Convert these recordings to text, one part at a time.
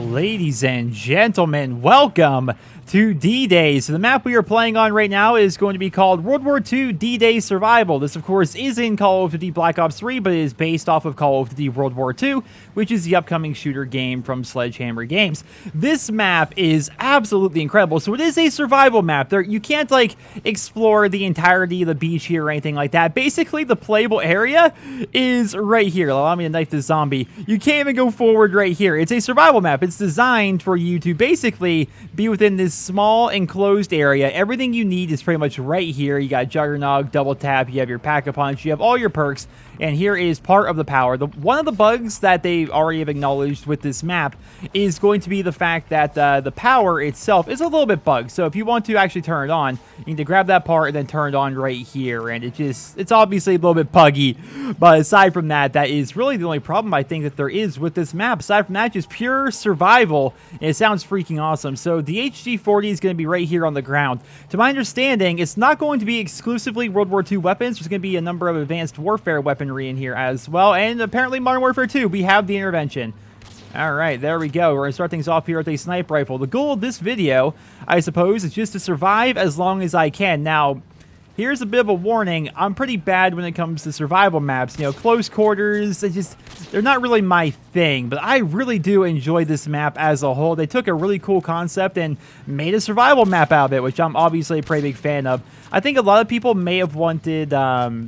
Ladies and gentlemen, welcome to D-Day. So the map we are playing on right now is going to be called World War II D-Day Survival. This, of course, is in Call of Duty Black Ops 3, but it is based off of Call of Duty World War II, which is the upcoming shooter game from Sledgehammer Games. This map is absolutely incredible. So it is a survival map. You can't, like, explore the entirety of the beach here or anything like that. Basically, the playable area is right here. Allow me to knife this zombie. You can't even go forward right here. It's a survival map. It's designed for you to basically be within this small enclosed area. Everything you need is pretty much right here. You got Juggernog, Double Tap, you have your Pack-a-Punch, you have all your perks, and here is part of the power. One of the bugs that they already have acknowledged with this map is going to be the fact that the power itself is a little bit bugged. So if you want to actually turn it on, you need to grab that part and then turn it on right here, and it's obviously a little bit buggy. But aside from that, that is really the only problem I think that there is with this map. Aside from that, just pure survival, and it sounds freaking awesome. So the HG40 is going to be right here on the ground. To my understanding, it's not going to be exclusively World War II weapons. There's going to be a number of advanced warfare weaponry in here as well, and apparently Modern Warfare 2, we have the intervention. All right, there we go. We're going to start things off here with a sniper rifle. The goal of this video, I suppose, is just to survive as long as I can. Now, here's a bit of a warning. I'm pretty bad when it comes to survival maps. You know, close quarters, they're not really my thing, but I really do enjoy this map as a whole. They took a really cool concept and made a survival map out of it, which I'm obviously a pretty big fan of. I think a lot of people may have wanted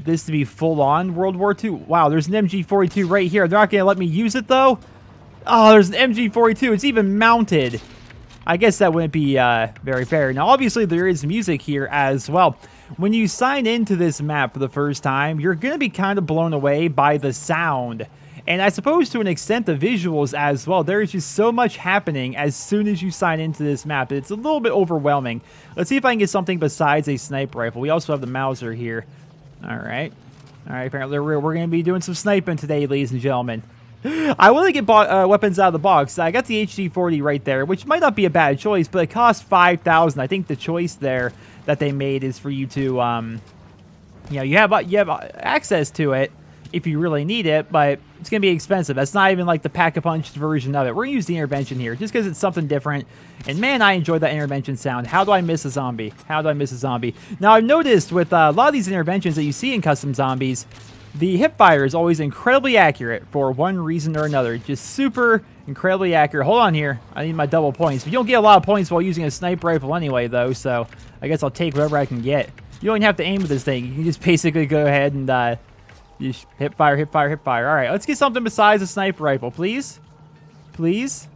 this to be full-on World War II. Wow, there's an MG42 right here. They're not going to let me use it, though? Oh, there's an MG42. It's even mounted. I guess that wouldn't be very fair. Now, obviously, there is music here as well. When you sign into this map for the first time, you're going to be kind of blown away by the sound. And I suppose to an extent the visuals as well. There is just so much happening as soon as you sign into this map. It's a little bit overwhelming. Let's see if I can get something besides a sniper rifle. We also have the Mauser here. All right. All right, apparently we're going to be doing some sniping today, ladies and gentlemen. I want to get weapons out of the box. I got the HD40 right there, which might not be a bad choice, but it costs $5,000. I think the choice there that they made is for you to, you know, you have access to it if you really need it, but it's going to be expensive. That's not even like the Pack-a-Punch version of it. We're going to use the intervention here just because it's something different. And man, I enjoy that intervention sound. How do I miss a zombie? How do I miss a zombie? Now, I've noticed with a lot of these interventions that you see in custom zombies, the hipfire is always incredibly accurate for one reason or another. Just super incredibly accurate. Hold on here. I need my double points. But you don't get a lot of points while using a sniper rifle anyway, though, so I guess I'll take whatever I can get. You don't even have to aim with this thing. You can just basically go ahead and just hipfire, hipfire, hipfire. All right, let's get something besides a sniper rifle, please. Please.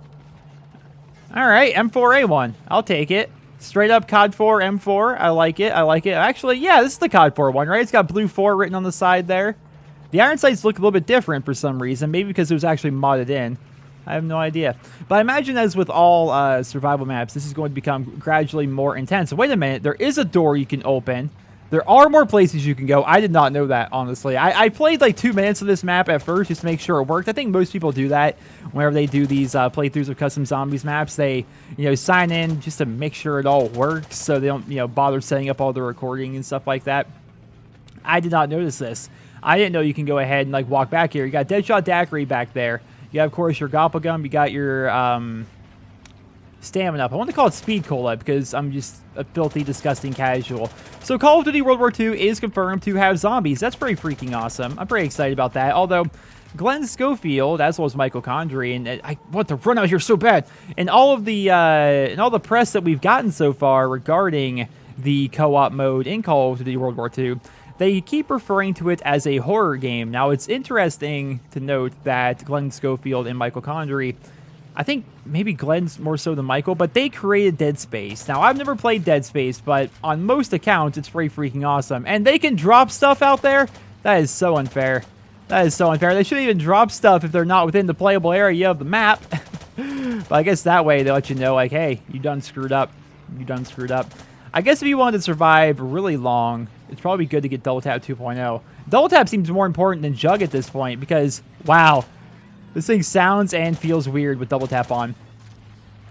All right, M4A1. I'll take it. Straight up COD 4 M4. I like it. I like it. Actually, yeah, this is the COD 4 one, right? It's got Blue 4 written on the side there. The iron sights look a little bit different for some reason. Maybe because it was actually modded in. I have no idea. But I imagine as with all survival maps, this is going to become gradually more intense. Wait a minute. There is a door you can open. There are more places you can go. I did not know that, honestly. I played like 2 minutes of this map at first just to make sure it worked. I think most people do that whenever they do these playthroughs of Custom Zombies maps. They, you know, sign in just to make sure it all works so they don't, you know, bother setting up all the recording and stuff like that. I did not notice this. I didn't know you can go ahead and, like, walk back here. You got Deadshot Daiquiri back there. You have, of course, your Gopagum. You got your stamina up. I want to call it Speed Cola because I'm just a filthy, disgusting casual. So Call of Duty World War II is confirmed to have zombies. That's pretty freaking awesome. I'm pretty excited about that. Although Glenn Schofield, as well as Michael Condrey, and I want to run out here so bad, and all of the press that we've gotten so far regarding the co-op mode in Call of Duty World War II, they keep referring to it as a horror game. Now, it's interesting to note that Glenn Schofield and Michael Condrey, I think maybe Glenn's more so than Michael, but they created Dead Space. Now, I've never played Dead Space, but on most accounts, it's pretty freaking awesome. And they can drop stuff out there? That is so unfair. That is so unfair. They shouldn't even drop stuff if they're not within the playable area of the map. But I guess that way they let you know, like, hey, you done screwed up. You done screwed up. I guess if you wanted to survive really long, it's probably good to get Double Tap 2.0. Double Tap seems more important than Jug at this point because, wow, this thing sounds and feels weird with Double Tap on.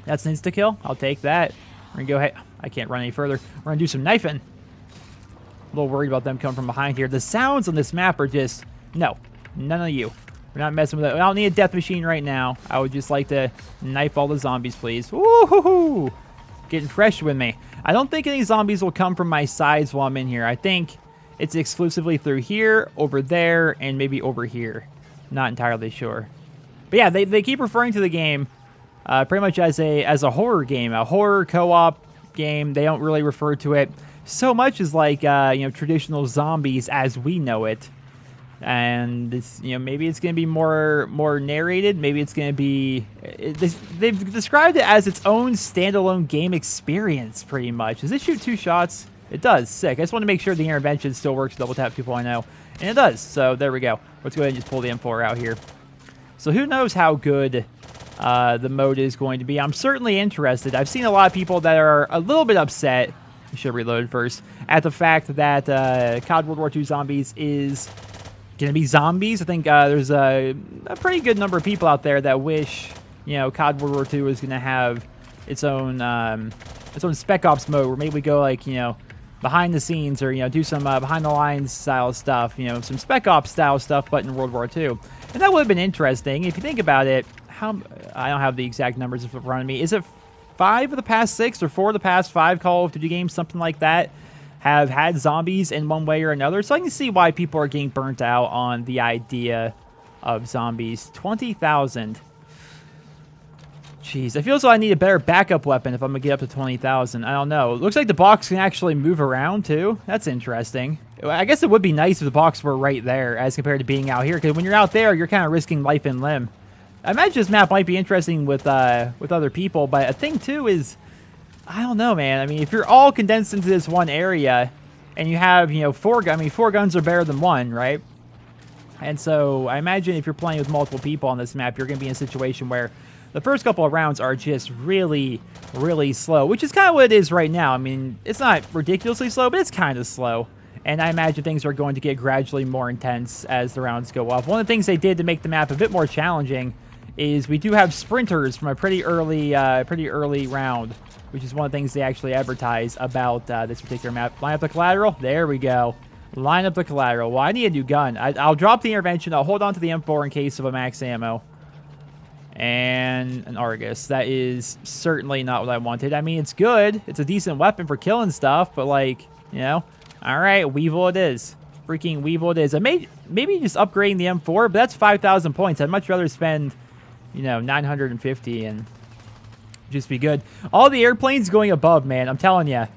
That's an insta-kill. I'll take that. We're going to go ahead. I can't run any further. We're going to do some knifing. A little worried about them coming from behind here. The sounds on this map are just, no, none of you. We're not messing with it. I don't need a death machine right now. I would just like to knife all the zombies, please. Woo-hoo-hoo! Getting fresh with me. I don't think any zombies will come from my sides while I'm in here. I think it's exclusively through here, over there, and maybe over here. Not entirely sure. But yeah, they keep referring to the game pretty much as a horror game, a horror co-op game. They don't really refer to it so much as like traditional zombies as we know it. And it's, maybe it's going to be more narrated. Maybe it's going to be they've described it as its own standalone game experience pretty much. Does it shoot 2 shots? It does. Sick. I just want to make sure the intervention still works. Double tap people I know, and it does. So there we go. Let's go ahead and just pull the M4 out here. So who knows how good the mode is going to be. I'm certainly interested. I've seen a lot of people that are a little bit upset. I should reload first. At the fact that COD World War II Zombies is going to be zombies. I think there's a pretty good number of people out there that wish, COD World War II was going to have its own Spec Ops mode where maybe we go like, behind the scenes or, do some behind the lines style stuff, some Spec Ops style stuff, but in World War II. And that would have been interesting. If you think about it, I don't have the exact numbers in front of me. Is it 5 of the past 6 or 4 of the past 5 Call of Duty games, something like that, have had zombies in one way or another? So I can see why people are getting burnt out on the idea of zombies. 20,000. Jeez, I feel as though I need a better backup weapon if I'm going to get up to 20,000. I don't know. It looks like the box can actually move around, too. That's interesting. I guess it would be nice if the box were right there as compared to being out here, because when you're out there, you're kind of risking life and limb. I imagine this map might be interesting with other people, but a thing, too, is I don't know, man. I mean, if you're all condensed into this one area and you have, 4 guns, I mean, 4 guns are better than 1, right? And so I imagine if you're playing with multiple people on this map, you're going to be in a situation where the first couple of rounds are just really, really slow, which is kind of what it is right now. I mean, it's not ridiculously slow, but it's kind of slow. And I imagine things are going to get gradually more intense as the rounds go up. One of the things they did to make the map a bit more challenging is we do have sprinters from a pretty early round, which is one of the things they actually advertise about this particular map. Line up the collateral. There we go. Line up the collateral. Well, I need a new gun. I'll drop the intervention. I'll hold on to the M4 in case of a max ammo. And an Argus. That is certainly not what I wanted. I mean, it's good. It's a decent weapon for killing stuff, but like, all right, Weevil it is. Freaking Weevil it is. I maybe just upgrading the M4, but that's 5,000 points. I'd much rather spend, 950 and just be good. All the airplanes going above, man. I'm telling you.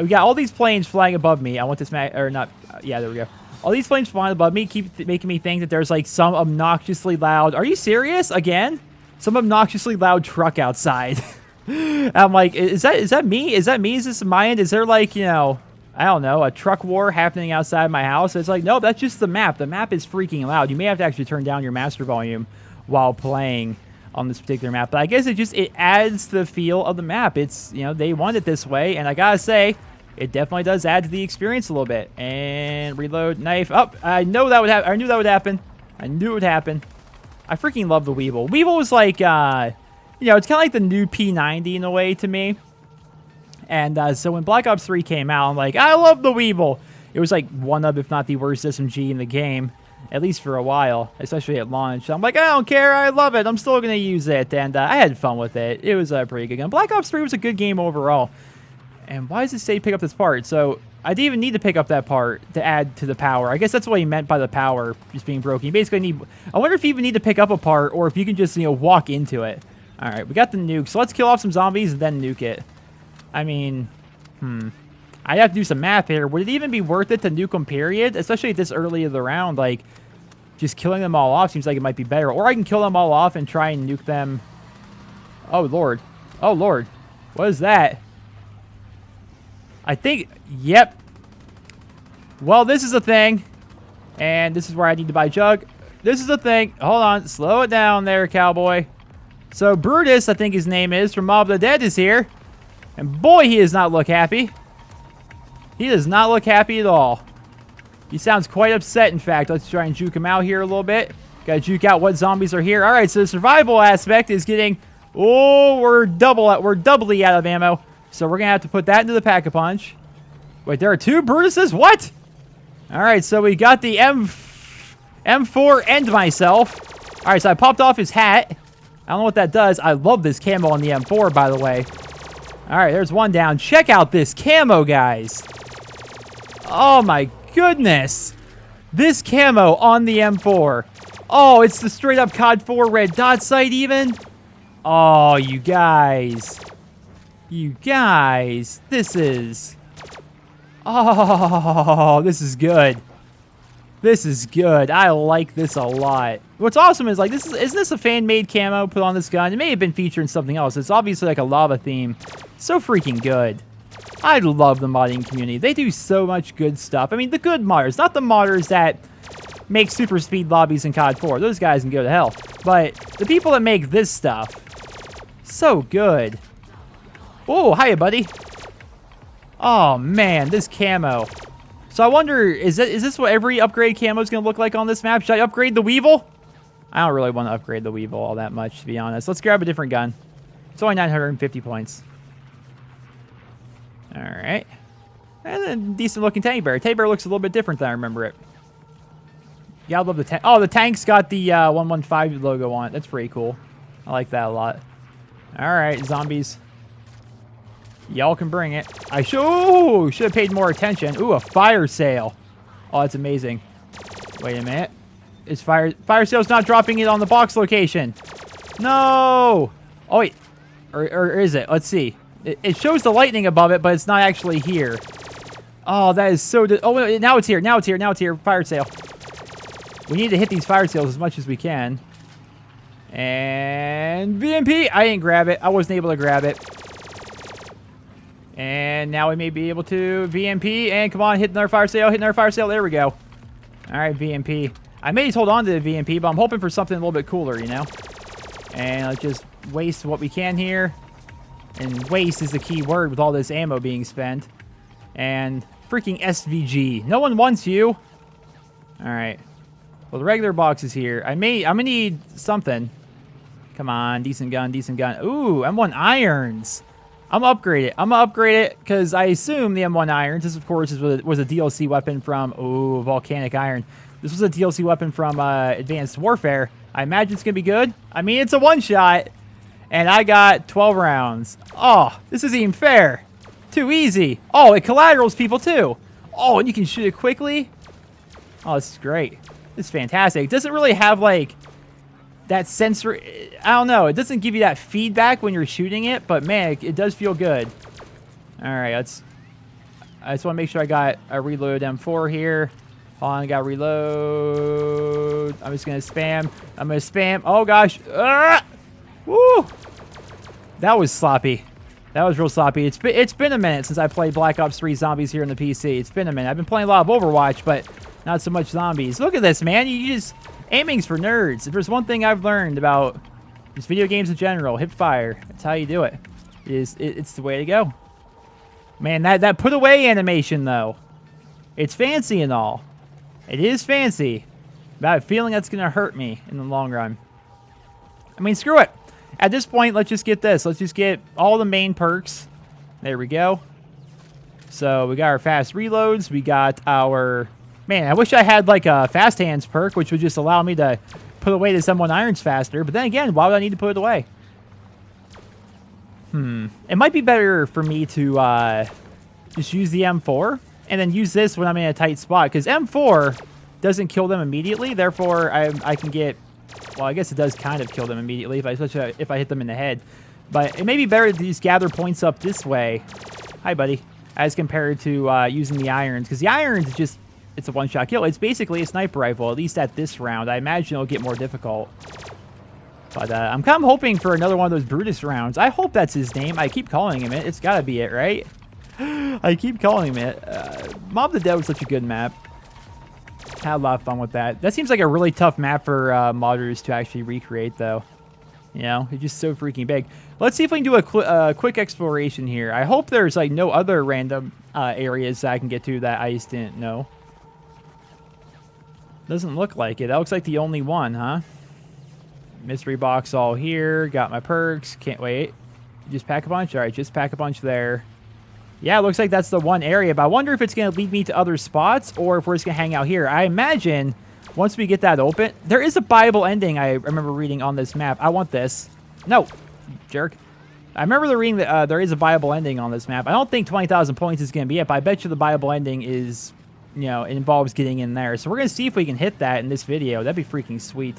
We got all these planes flying above me. I want this or not. Yeah, there we go. All these planes flying above me keep making me think that there's like some obnoxiously loud. Are you serious? Again? Some obnoxiously loud truck outside. I'm like, is that me? Is that me? Is this my end? Is there like, I don't know, a truck war happening outside my house? It's like, no, that's just the map. The map is freaking loud. You may have to actually turn down your master volume while playing on this particular map. But I guess it adds to the feel of the map. It's, they want it this way. And I gotta say, it definitely does add to the experience a little bit. And reload, knife. Oh, I know that would happen. I knew that would happen. I knew it would happen. I freaking love the Weevil. Weevil was like, it's kind of like the new P90 in a way to me. And so when Black Ops 3 came out, I'm like, I love the Weevil. It was like one of, if not the worst SMG in the game, at least for a while, especially at launch. I'm like, I don't care. I love it. I'm still going to use it. And I had fun with it. It was a pretty good gun. Black Ops 3 was a good game overall. And why does it say pick up this part? So I didn't even need to pick up that part to add to the power. I guess that's what he meant by the power just being broken. You basically need... I wonder if you even need to pick up a part or if you can just, walk into it. All right, we got the nuke. So let's kill off some zombies and then nuke it. I mean, I'd have to do some math here. Would it even be worth it to nuke them, period? Especially at this early of the round, like, just killing them all off seems like it might be better. Or I can kill them all off and try and nuke them. Oh, Lord. Oh, Lord. What is that? I think, yep. Well, this is a thing. And this is where I need to buy Jug. This is a thing. Hold on. Slow it down there, cowboy. So, Brutus, I think his name is, from Mob of the Dead is here. And boy, he does not look happy. He does not look happy at all. He sounds quite upset, in fact. Let's try and juke him out here a little bit. Gotta juke out what zombies are here. All right, so the survival aspect is getting... Oh, we're doubly out of ammo. So we're gonna have to put that into the pack-a-punch. Wait, there are 2 Brutuses? What? All right, so we got the M4 and myself. All right, so I popped off his hat. I don't know what that does. I love this camo on the M4, by the way. All right, there's one down. Check out this camo, guys. Oh, my goodness. This camo on the M4. Oh, it's the straight up COD 4 red dot sight even. Oh, you guys. You guys. This is... Oh, this is good. This is good. I like this a lot. What's awesome is, like, isn't this a fan-made camo put on this gun? It may have been featured in something else. It's obviously like a lava theme. So freaking good. I love the modding community. They do so much good stuff. I mean, the good modders, not the modders that make super speed lobbies in COD 4. Those guys can go to hell. But the people that make this stuff, so good. Oh, hiya, buddy. Oh, man, this camo. So I wonder, is this what every upgrade camo is going to look like on this map? Should I upgrade the Weevil? I don't really want to upgrade the Weevil all that much, to be honest. Let's grab a different gun. It's only 950 points. All right. And then decent looking teddy bear. Teddy bear looks a little bit different than I remember it. Yeah, I love the tank. Oh, the tank's got the 115 logo on it. That's pretty cool. I like that a lot. All right, zombies. Y'all can bring it. I should have paid more attention. Ooh, a fire sale. Oh, that's amazing. Wait a minute. Is fire sale's not dropping it on the box location? No. Oh wait, or is it? Let's see. It shows the lightning above it, but it's not actually here. Oh, that is so. Oh, wait, now it's here. Now it's here. Now it's here. Fire sale. We need to hit these fire sales as much as we can. And VMP. I didn't grab it. I wasn't able to grab it. And now we may be able to VMP. And come on, hitting our fire sale. Hitting our fire sale. There we go. All right, VMP. I may just hold on to the VMP, but I'm hoping for something a little bit cooler, you know? And let's just waste what we can here. And waste is the key word with all this ammo being spent. And freaking SVG. No one wants you. All right. Well, the regular box is here. I'm gonna need something. Come on, decent gun, decent gun. Ooh, M1 irons. I'm gonna upgrade it. I'm gonna upgrade it because I assume the M1 irons. This, of course, was a DLC weapon from Volcanic Iron. This was a DLC weapon from Advanced Warfare. I imagine it's gonna be good. I mean, it's a one-shot, and I got 12 rounds. Oh, this isn't even fair. Too easy. Oh, it collaterals people too. Oh, and you can shoot it quickly. Oh, this is great. This is fantastic. It doesn't really have like that sensory. I don't know. It doesn't give you that feedback when you're shooting it, but man, it does feel good. All right, I just want to make sure I got a reload M4 here. Hold on, I got reload. I'm just gonna spam. I'm gonna spam. Oh gosh. Woo! That was sloppy. That was real sloppy. It's been a minute since I played Black Ops 3 Zombies here in the PC. It's been a minute. I've been playing a lot of Overwatch, but not so much zombies. Look at this, man. You just aiming's for nerds. If there's one thing I've learned about just video games in general, hip fire. That's how you do it. It's the way to go. Man, that put away animation though. It's fancy and all. It is fancy, but I have a feeling that's gonna hurt me in the long run. I mean, screw it. At this point, let's just get this. Let's just get all the main perks. There we go. So we got our fast reloads. We got our... Man, I wish I had like a fast hands perk, which would just allow me to put away this M1 irons faster. But then again, why would I need to put it away? It might be better for me to just use the M4 and then use this when I'm in a tight spot. Because M4 doesn't kill them immediately. Therefore, I can get... Well, I guess it does kind of kill them immediately especially if I hit them in the head. But it may be better to just gather points up this way. Hi, buddy. As compared to using the irons. Because the irons is just... It's a one-shot kill. It's basically a sniper rifle, at least at this round. I imagine it'll get more difficult. But I'm kind of hoping for another one of those Brutus rounds. I hope that's his name. I keep calling him it. It's got to be it, right? I keep calling him it. Mob the Dead was such a good map. Had a lot of fun with that. That seems like a really tough map for modders to actually recreate, though. You know, it's just so freaking big. Let's see if we can do a quick exploration here. I hope there's like no other random areas that I can get to that I just didn't know. Doesn't look like it. That looks like the only one, huh? Mystery box all here. Got my perks. Can't wait. Just pack a bunch. All right, just pack a bunch there. Yeah, it looks like that's the one area, but I wonder if it's going to lead me to other spots or if we're just going to hang out here. I imagine once we get that open, there is a Bible ending I remember reading on this map. I want this. No, jerk. I remember reading that there is a Bible ending on this map. I don't think 20,000 points is going to be it, but I bet you the Bible ending is, you know, it involves getting in there. So we're going to see if we can hit that in this video. That'd be freaking sweet.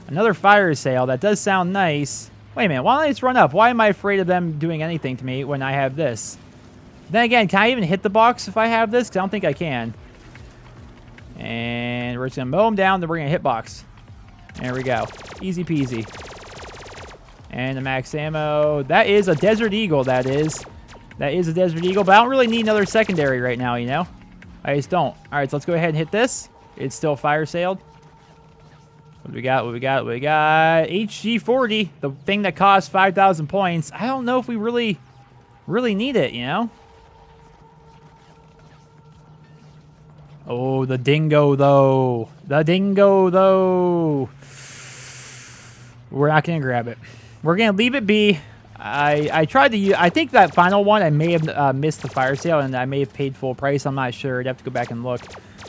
Another fire sale. That does sound nice. Wait a minute. Why don't I just run up? Why am I afraid of them doing anything to me when I have this? Then again, can I even hit the box if I have this? Because I don't think I can. And we're just going to mow them down, then we're going to hit box. There we go. Easy peasy. And the max ammo. That is a Desert Eagle, that is. That is a Desert Eagle, but I don't really need another secondary right now, you know? I just don't. All right, so let's go ahead and hit this. It's still fire sailed. What do we got? What do we got? What do we got? HG40, the thing that costs 5,000 points. I don't know if we really need it, you know? Oh, the dingo, though. The dingo, though. We're not going to grab it. We're going to leave it be. I tried to use... I think that final one, I may have missed the fire sale, and I may have paid full price. I'm not sure. I'd have to go back and look.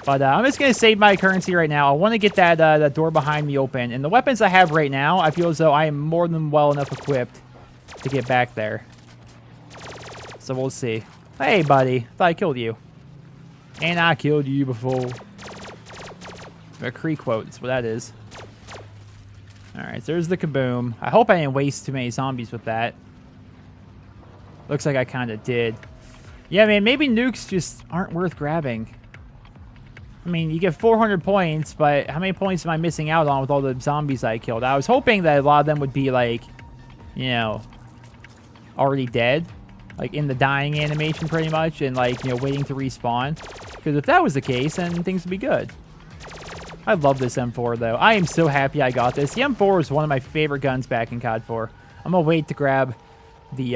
But I'm just going to save my currency right now. I want to get that door behind me open. And the weapons I have right now, I feel as though I am more than well enough equipped to get back there. So we'll see. Hey, buddy. Thought I killed you. And I killed you before. A Cree quote. That's what that is. Alright, so there's the kaboom. I hope I didn't waste too many zombies with that. Looks like I kind of did. Yeah, man, maybe nukes just aren't worth grabbing. I mean, you get 400 points, but how many points am I missing out on with all the zombies I killed? I was hoping that a lot of them would be, like, you know, already dead. Like, in the dying animation, pretty much, and, like, you know, waiting to respawn. Because if that was the case, then things would be good. I love this M4, though. I am so happy I got this. The M4 was one of my favorite guns back in COD 4. I'm going to wait to grab the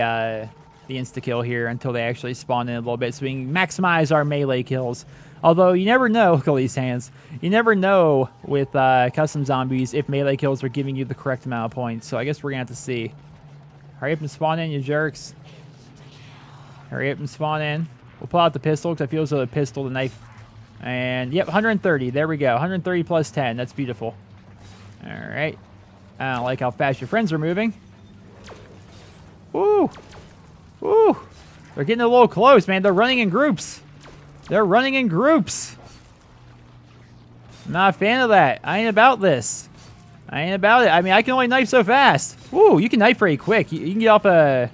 insta-kill here until they actually spawn in a little bit so we can maximize our melee kills. Although, you never know, look at these hands. You never know with custom zombies if melee kills are giving you the correct amount of points. So I guess we're going to have to see. Hurry up and spawn in, you jerks. Hurry up and spawn in. We'll pull out the pistol because I feel as though the pistol, the knife... And, yep, 130. There we go. 130 plus 10. That's beautiful. All right. I don't like how fast your friends are moving. Woo! Woo! They're getting a little close, man. They're running in groups. They're running in groups. I'm not a fan of that. I ain't about this. I ain't about it. I mean, I can only knife so fast. Woo! You can knife pretty quick. You can get off a...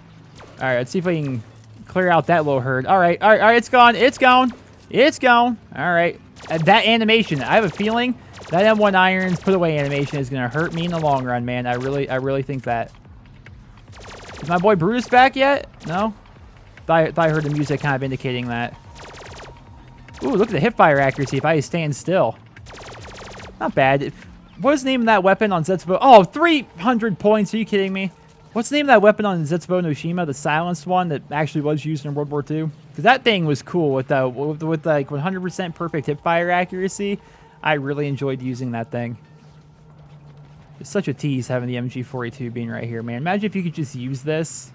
All right, let's see if we can clear out that little herd. All right, all right, all right. It's gone. It's gone. It's gone. All right. That animation, I have a feeling that M1 Iron's put away animation is going to hurt me in the long run, man. I really think that. Is my boy Brutus back yet? No? Thought I heard the music kind of indicating that. Ooh, look at the hipfire accuracy if I stand still. Not bad. What was the name of that weapon on Zetsubo? Oh, 300 points. Are you kidding me? What's the name of that weapon on Zetsubo no Shima, the silenced one that actually was used in World War II? Because that thing was cool with like 100% perfect hipfire accuracy. I really enjoyed using that thing. It's such a tease having the MG42 being right here, man. Imagine if you could just use this.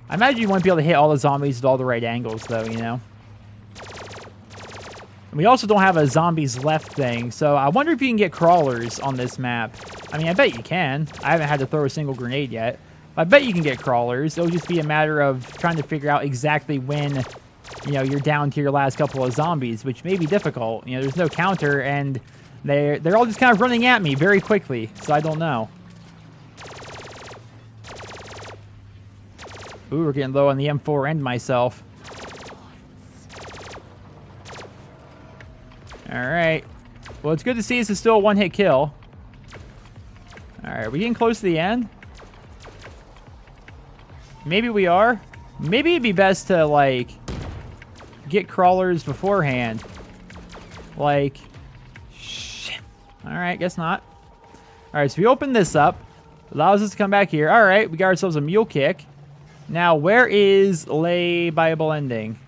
I imagine you wouldn't be able to hit all the zombies at all the right angles, though, you know? And we also don't have a zombies left thing, so I wonder if you can get crawlers on this map. I mean, I bet you can. I haven't had to throw a single grenade yet. I bet you can get crawlers. It'll just be a matter of trying to figure out exactly when, you know, you're down to your last couple of zombies, which may be difficult. You know, there's no counter, and they're all just kind of running at me very quickly, so I don't know. Ooh, we're getting low on the M4 and myself. All right. Well, it's good to see this is still a one-hit kill. All right, are we getting close to the end? Maybe we are. Maybe it'd be best to, like, get crawlers beforehand. Like, shit. All right, guess not. All right, so we open this up. Allows us to come back here. All right, we got ourselves a mule kick. Now, where is Lay Bible Ending?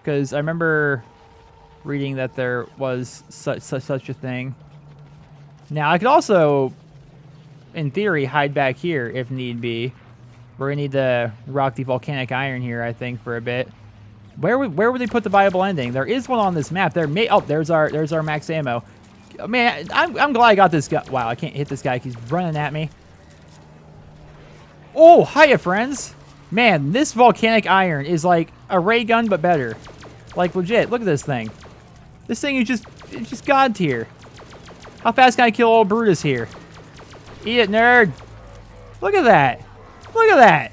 Because I remember reading that there was such a thing. Now, I could also, in theory, hide back here if need be. We're going to need to rock the volcanic iron here, I think, for a bit. Where would they put the Bible Ending? There is one on this map. There may... Oh, there's our max ammo. Man, I'm glad I got this guy. Wow, I can't hit this guy. He's running at me. Oh, hiya, friends. Man, this volcanic iron is like a ray gun, but better. Like, legit. Look at this thing. This thing is it's just god tier. How fast can I kill old Brutus here? Eat it, nerd. Look at that. Look at that.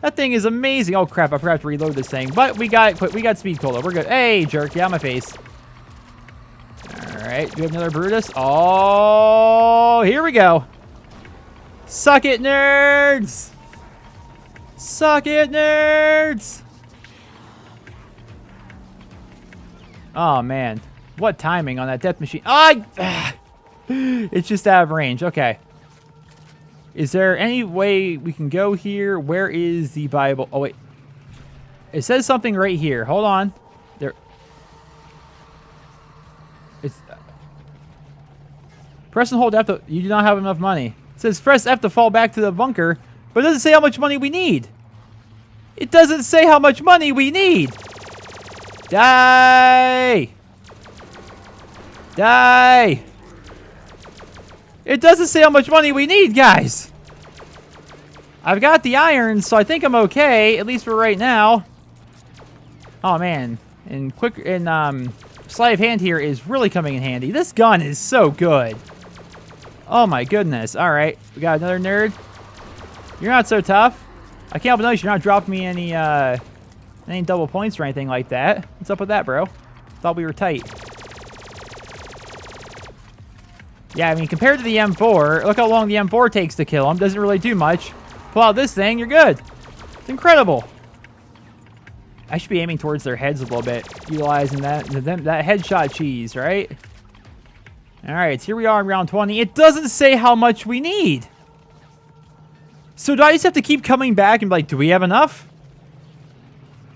That thing is amazing. Oh, crap. I forgot to reload this thing. But we got speed cola. We're good. Hey, jerk. Get out of my face. All right. Do we have another Brutus? Oh, here we go. Suck it, nerds. Suck it, nerds. Oh, man. What timing on that death machine. It's just out of range. Okay. Is there any way we can go here? Where is the Bible? Oh, wait. It says something right here. Hold on. There. It's. Press and hold F to. You do not have enough money. It says press F to fall back to the bunker, but it doesn't say how much money we need. It doesn't say how much money we need. Die. Die. It doesn't say how much money we need, guys. I've got the iron, so I think I'm okay, at least for right now. Oh, man. And sleight of hand here is really coming in handy. This gun is so good. Oh, my goodness. All right. We got another nerd. You're not so tough. I can't help but notice you're not dropping me any double points or anything like that. What's up with that, bro? Thought we were tight. Yeah, I mean, compared to the M4, look how long the M4 takes to kill him. Doesn't really do much. Pull out this thing, you're good. It's incredible. I should be aiming towards their heads a little bit, utilizing that headshot cheese, right? All right, so here we are in round 20. It doesn't say how much we need. So do I just have to keep coming back and be like, do we have enough?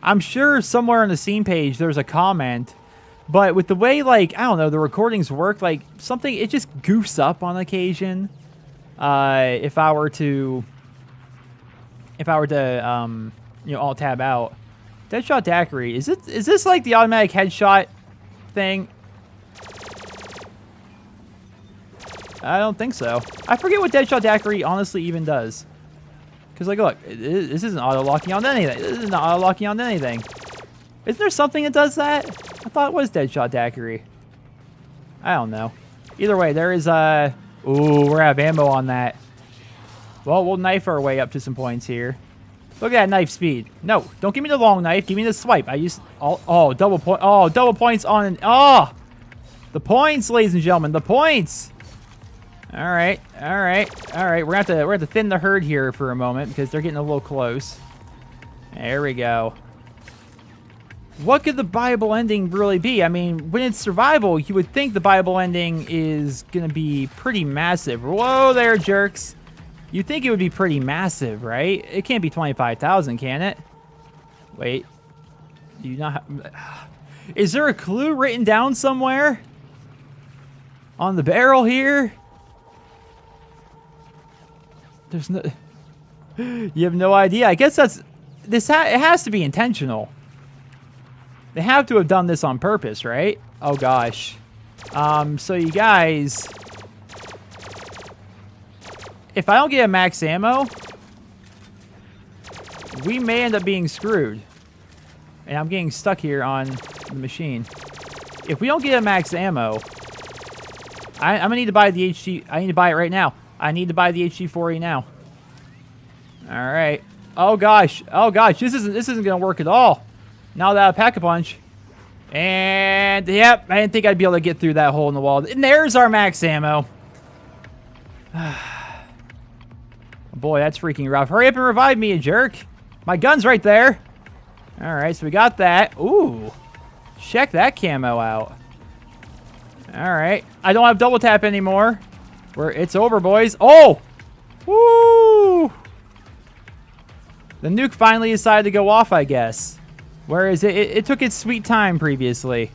I'm sure somewhere on the scene page there's a comment. But with the way, like, I don't know, the recordings work, like, something, it just goofs up on occasion. If I were to, you know, alt tab out. Deadshot daiquiri, is this like the automatic headshot thing? I don't think so. I forget what Deadshot daiquiri honestly even does. Because, like, look, this isn't auto-locking on anything. This isn't auto-locking on anything. Isn't there something that does that? I thought it was Deadshot daiquiri. I don't know. Either way, there is a... Ooh, we're out of ammo on that. Well, we'll knife our way up to some points here. Look at that knife speed. No, don't give me the long knife. Give me the swipe. I used... Oh, double point. Oh, double points on... Oh! The points, ladies and gentlemen. The points! All right. All right. All right. We're gonna have to thin the herd here for a moment because they're getting a little close. There we go. What could the Bible ending really be? I mean, when it's survival, you would think the Bible ending is going to be pretty massive. Whoa there, jerks. You'd think it would be pretty massive, right? It can't be 25,000, can it? Wait. Do you not have... Is there a clue written down somewhere? On the barrel here? There's no... You have no idea. I guess that's... It has to be intentional. They have to have done this on purpose, right? Oh, gosh. So you guys... If I don't get a max ammo, we may end up being screwed. And I'm getting stuck here on the machine. If we don't get a max ammo, I'm going to need to buy the HG... I need to buy it right now. I need to buy the HG4E now. All right. Oh, gosh. Oh, gosh. This isn't going to work at all. Now that I pack a punch. And, yep, I didn't think I'd be able to get through that hole in the wall. And there's our max ammo. Boy, that's freaking rough. Hurry up and revive me, you jerk. My gun's right there. All right, so we got that. Ooh. Check that camo out. All right. I don't have double tap anymore. It's over, boys. Oh! Woo! The nuke finally decided to go off, I guess. Whereas it took its sweet time previously.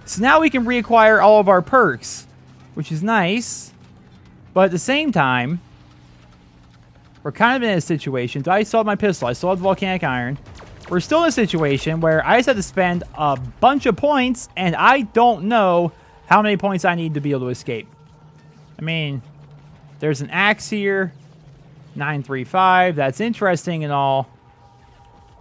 So now we can reacquire all of our perks, which is nice. But at the same time, we're kind of in a situation. I still have my pistol. I still have the volcanic iron. We're still in a situation where I just have to spend a bunch of points, and I don't know how many points I need to be able to escape. I mean, there's an axe here. 935. That's interesting and all.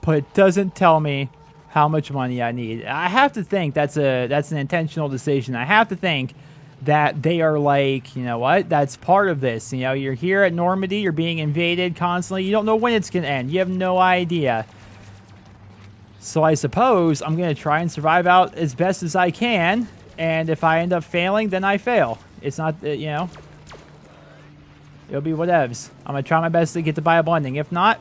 But it doesn't tell me how much money I need. I have to think that's an intentional decision. I have to think that they are like, you know what? That's part of this. You know, you're here at Normandy. You're being invaded constantly. You don't know when it's going to end. You have no idea. So I suppose I'm going to try and survive out as best as I can. And if I end up failing, then I fail. It's not, you know, it'll be whatevs. I'm going to try my best to get the viable ending. If not,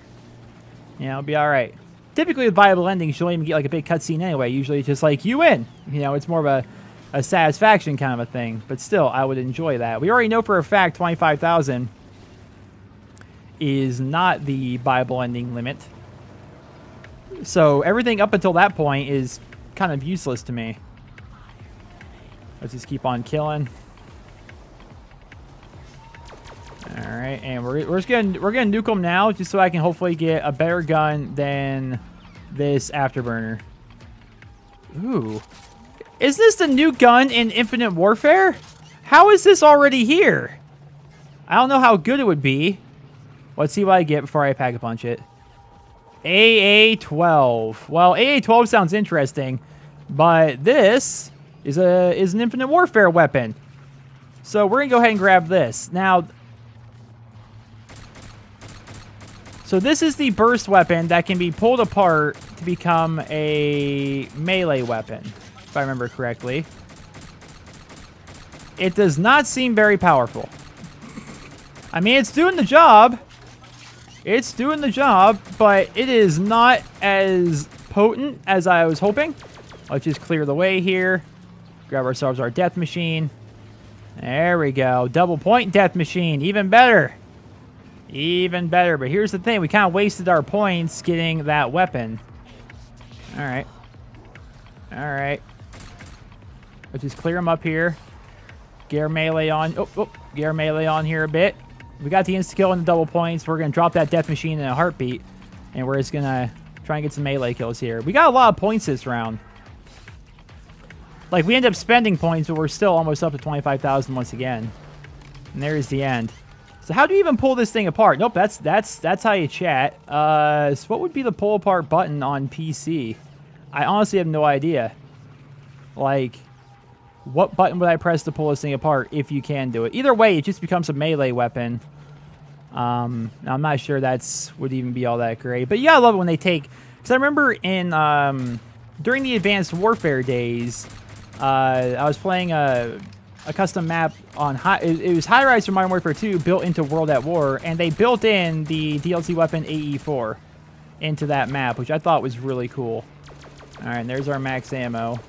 you know, it'll be all right. Typically with viable endings, you don't even get like a big cutscene anyway. Usually it's just like, you win. You know, it's more of a satisfaction kind of a thing. But still, I would enjoy that. We already know for a fact 25,000 is not the viable ending limit. So everything up until that point is kind of useless to me. Let's just keep on killing. All right, and we're gonna nuke them now, just so I can hopefully get a better gun than this afterburner. Ooh, is this the new gun in Infinite Warfare? How is this already here? I don't know how good it would be. Let's see what I get before I pack a punch it. AA-12. Well, AA-12 sounds interesting, but this is an Infinite Warfare weapon. So we're gonna go ahead and grab this now. So this is the burst weapon that can be pulled apart to become a melee weapon, if I remember correctly. It does not seem very powerful. I mean, it's doing the job. It's doing the job, but it is not as potent as I was hoping. Let's just clear the way here. Grab ourselves our death machine. There we go. Double point death machine. Even better. Even better. But here's the thing. We kind of wasted our points getting that weapon. All right. All right. Let's just clear them up here. Get our melee on. Get our melee on here a bit. We got the insta-kill and the double points. We're going to drop that death machine in a heartbeat. And we're just going to try and get some melee kills here. We got a lot of points this round. Like, we end up spending points, but we're still almost up to 25,000 once again. And there's the end. So how do you even pull this thing apart? Nope, that's how you chat. So what would be the pull apart button on PC? I honestly have no idea. Like, what button would I press to pull this thing apart if you can do it? Either way, it just becomes a melee weapon. I'm not sure that's would even be all that great. But yeah, I love it when they take... Because I remember in during the Advanced Warfare days, I was playing a custom map on... It was High Rise from Modern Warfare 2 built into World at War, and they built in the DLC weapon AE4 into that map, which I thought was really cool. All right, and there's our max ammo.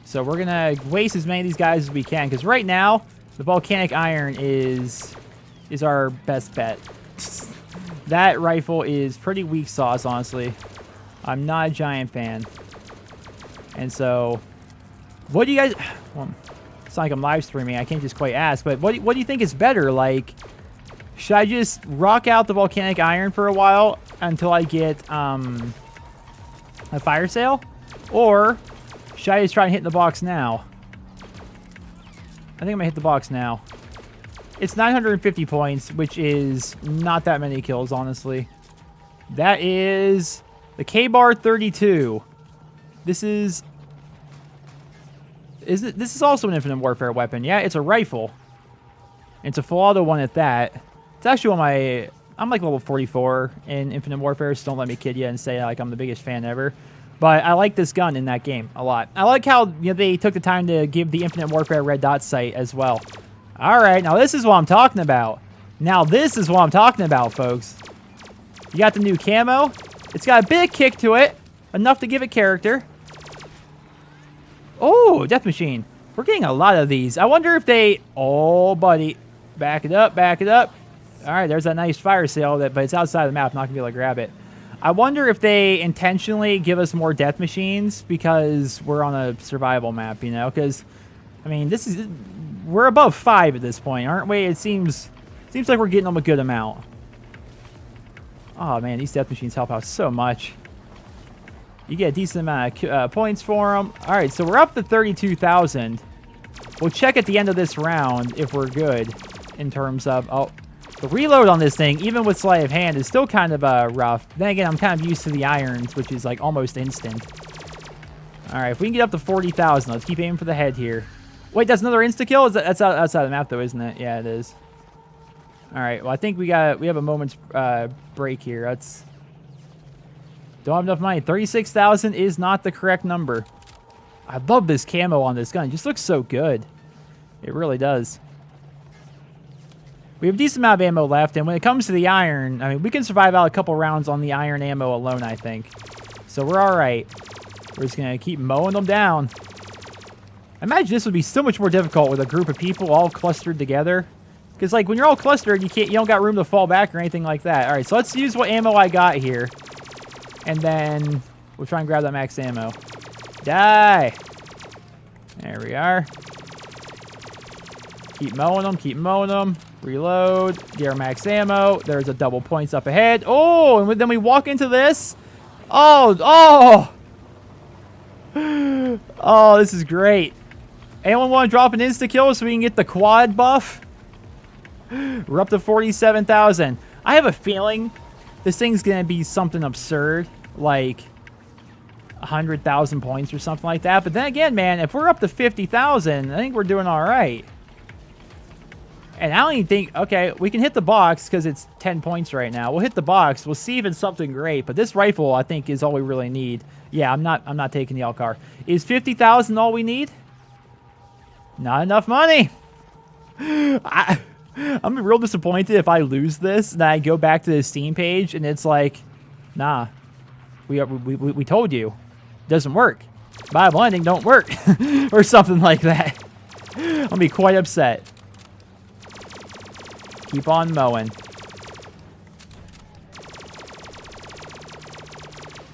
So we're going to waste as many of these guys as we can, because right now, the volcanic iron is our best bet. That rifle is pretty weak sauce, honestly. I'm not a giant fan. And so, what do you guys... Well, it's not like I'm live streaming. I can't just quite ask, but what do you think is better? Like, should I just rock out the volcanic iron for a while until I get a fire sale? Or should I just try and hit the box now? I think I'm going to hit the box now. It's 950 points, which is not that many kills, honestly. That is the K-Bar 32. This is also an Infinite Warfare weapon. Yeah, it's a rifle. It's a full auto one at that. It's actually one of my... I'm like level 44 in Infinite Warfare, so don't let me kid you and say like I'm the biggest fan ever. But I like this gun in that game a lot. I like how they took the time to give the Infinite Warfare red dot sight as well. All right, now this is what I'm talking about. Now this is what I'm talking about, folks. You got the new camo. It's got a bit of kick to it, enough to give it character. Oh, death machine. We're getting a lot of these. I wonder if they... Oh, buddy. Back it up, back it up. All right, there's that nice fire sale, but it's outside the map. I'm not going to be able to grab it. I wonder if they intentionally give us more death machines because we're on a survival map, you know? Because, I mean, we're above 5 at this point, aren't we? It seems like we're getting them a good amount. Oh, man, these death machines help out so much. You get a decent amount of points for them. All right, so we're up to 32,000. We'll check at the end of this round if we're good in terms of... Oh, the reload on this thing, even with sleight of hand, is still kind of rough. Then again, I'm kind of used to the irons, which is like almost instant. All right, if we can get up to 40,000, let's keep aiming for the head here. Wait, that's another insta-kill? That's outside the map, though, isn't it? Yeah, it is. All right, well, I think we have a moment's break here. Don't have enough money. 36,000 is not the correct number. I love this camo on this gun. It just looks so good. It really does. We have a decent amount of ammo left, and when it comes to the iron, I mean, we can survive out a couple rounds on the iron ammo alone, I think. So we're all right. We're just going to keep mowing them down. I imagine this would be so much more difficult with a group of people all clustered together. Because, like, when you're all clustered, you don't got room to fall back or anything like that. All right, so let's use what ammo I got here. And then we'll try and grab that max ammo. Die! There we are. Keep mowing them, keep mowing them. Reload. Get our max ammo. There's a double points up ahead. Oh, and then we walk into this. Oh! Oh, this is great. Anyone want to drop an insta-kill so we can get the quad buff? We're up to 47,000. I have a feeling this thing's going to be something absurd, like 100,000 points or something like that. But then again, man, if we're up to 50,000, I think we're doing all right. And I don't even think... Okay, we can hit the box because it's 10 points right now. We'll hit the box. We'll see if it's something great. But this rifle, I think, is all we really need. Yeah, I'm not taking the L-car. Is 50,000 all we need? Not enough money. I'm real disappointed if I lose this and I go back to the Steam page and it's like, nah, we told you, doesn't work. Viable ending don't work, or something like that. I'll be quite upset. Keep on mowing.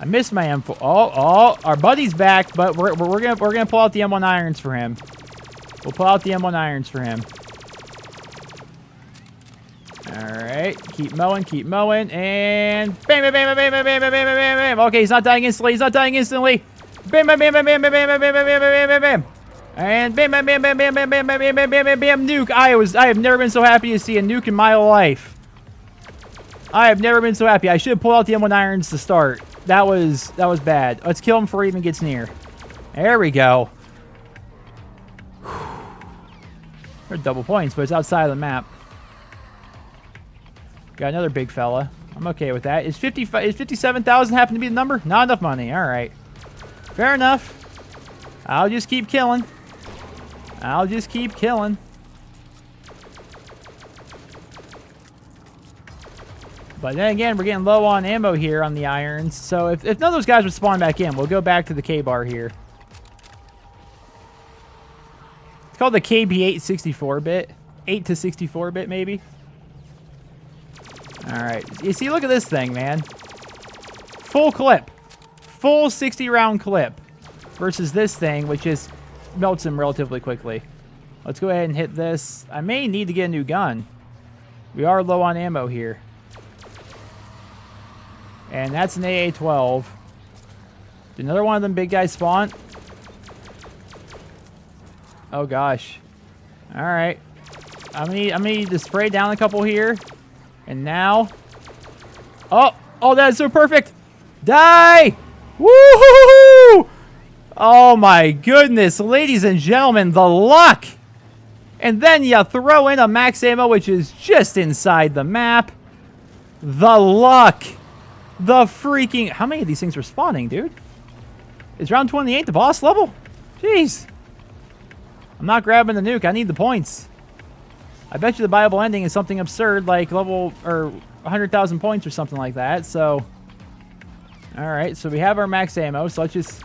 I missed my M4. Oh, our buddy's back, but we're gonna pull out the M1 irons for him. We'll pull out the M1 irons for him. Alright, keep mowing, and bam, bam, bam, bam, bam, bam, bam, bam, bam, bam. Okay, he's not dying instantly, Bam, bam, bam, bam, bam, bam, bam, bam, bam, bam, bam, bam. And bam, bam, bam, bam, bam, bam, bam, bam, bam, bam, bam, bam, nuke. I have never been so happy to see a nuke in my life. I have never been so happy. I should have pulled out the M1 irons to start. That was bad. Let's kill him before he even gets near. There we go. They're double points, but it's outside of the map. Got another big fella. I'm okay with that. Is 57,000 happen to be the number? Not enough money. All right. Fair enough. I'll just keep killing. But then again, we're getting low on ammo here on the irons. So if none of those guys would spawn back in, we'll go back to the K-bar here. It's called the KB8 64-bit. 8 to 64-bit, maybe. All right. You see, look at this thing, man. Full clip. Full 60-round clip. Versus this thing, which just melts him relatively quickly. Let's go ahead and hit this. I may need to get a new gun. We are low on ammo here. And that's an AA-12. Did another one of them big guys spawn? Oh, gosh. All right. I'm gonna need to spray down a couple here. And now... Oh, that is so perfect! Die! Woo-hoo-hoo-hoo! Oh my goodness, ladies and gentlemen, the luck! And then you throw in a max ammo, which is just inside the map. The luck! The freaking... How many of these things are spawning, dude? Is round 28 the boss level? Jeez. I'm not grabbing the nuke, I need the points. I bet you the viable ending is something absurd, like level... or 100,000 points or something like that, so... Alright, so we have our max ammo, so let's just...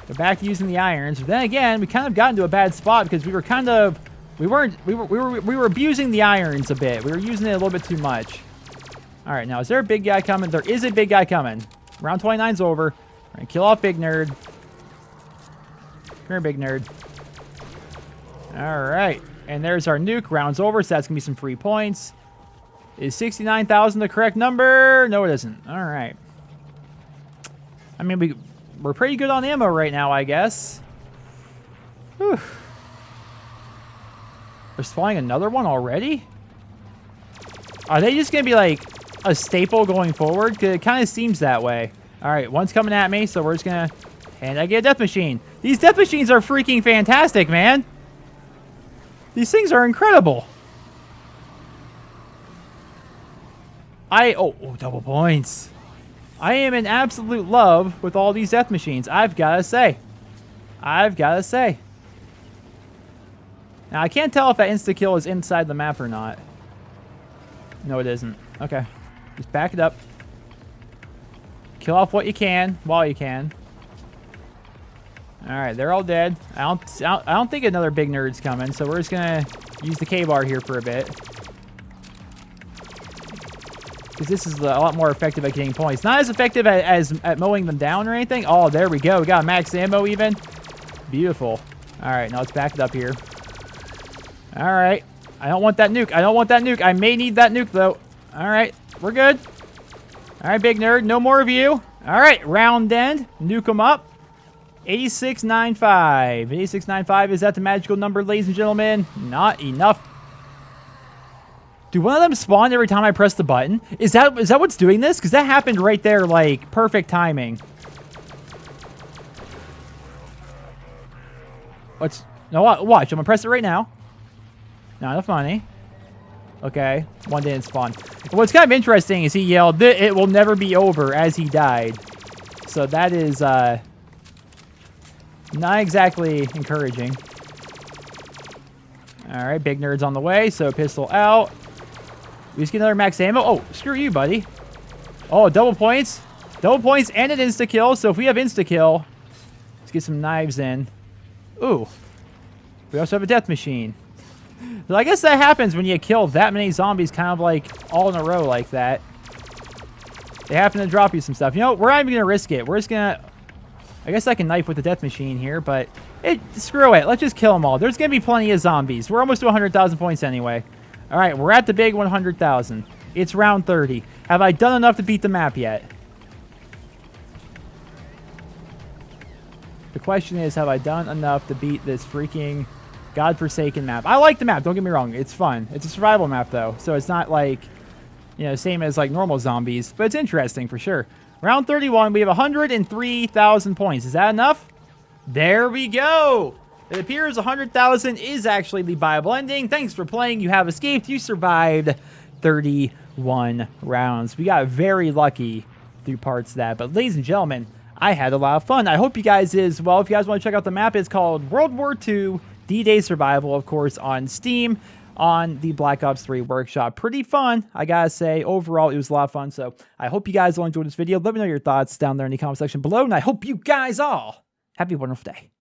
We're back to using the irons. But then again, we kind of got into a bad spot because we were kind of... We were abusing the irons a bit. We were using it a little bit too much. All right, now is there a big guy coming? There is a big guy coming. Round 29's over. We're gonna kill off Big Nerd. Come here, Big Nerd. All right, and there's our nuke. Round's over, so that's gonna be some free points. Is 69,000 the correct number? No, it isn't. All right. I mean, we're pretty good on ammo right now, I guess. Whew. They're spawning another one already? Are they just going to be like a staple going forward? Because it kind of seems that way. All right, one's coming at me, so we're just going to... And I get a death machine. These death machines are freaking fantastic, man. These things are incredible. Oh, double points. I am in absolute love with all these death machines. I've got to say. Now, I can't tell if that insta-kill is inside the map or not. No, it isn't. Okay. Just back it up. Kill off what you can while you can. All right, they're all dead. I don't think another big nerd's coming, so we're just gonna use the K-bar here for a bit. Because this is a lot more effective at getting points. Not as effective as at mowing them down or anything. Oh, there we go. We got max ammo even. Beautiful. All right, now let's back it up here. All right. I don't want that nuke. I may need that nuke, though. All right, we're good. All right, big nerd. No more of you. All right, round end. Nuke them up. 8695. 8695, is that the magical number, ladies and gentlemen? Not enough. Do one of them spawn every time I press the button? Is that what's doing this? Because that happened right there, like, perfect timing. No, watch. I'm going to press it right now. Not enough money. Okay, one didn't spawn. What's kind of interesting is he yelled, "It will never be over," as he died. So that is, not exactly encouraging. All right, big nerd's on the way, so pistol out. We just get another max ammo. Oh, screw you, buddy. Oh, double points. Double points and an insta-kill. So if we have insta-kill, let's get some knives in. Ooh. We also have a death machine. So I guess that happens when you kill that many zombies kind of like all in a row like that. They happen to drop you some stuff. You know, we're not even going to risk it. We're just going to... I guess I can knife with the death machine here, but screw it. Let's just kill them all. There's going to be plenty of zombies. We're almost to 100,000 points anyway. All right, we're at the big 100,000. It's round 30. Have I done enough to beat the map yet? The question is, have I done enough to beat this freaking godforsaken map? I like the map. Don't get me wrong. It's fun. It's a survival map, though, so it's not like, you know, same as like normal zombies, but it's interesting for sure. Round 31, we have 103,000 points. Is that enough? There we go. It appears 100,000 is actually the viable ending. Thanks for playing. You have escaped. You survived 31 rounds. We got very lucky through parts of that. But ladies and gentlemen, I had a lot of fun. I hope you guys did as well. If you guys want to check out the map, it's called World War II D-Day Survival, of course, on Steam, on the Black Ops 3 workshop. Pretty fun, I gotta say. Overall, it was a lot of fun. So I hope you guys all enjoyed this video. Let me know your thoughts down there in the comment section below. And I hope you guys all have a wonderful day.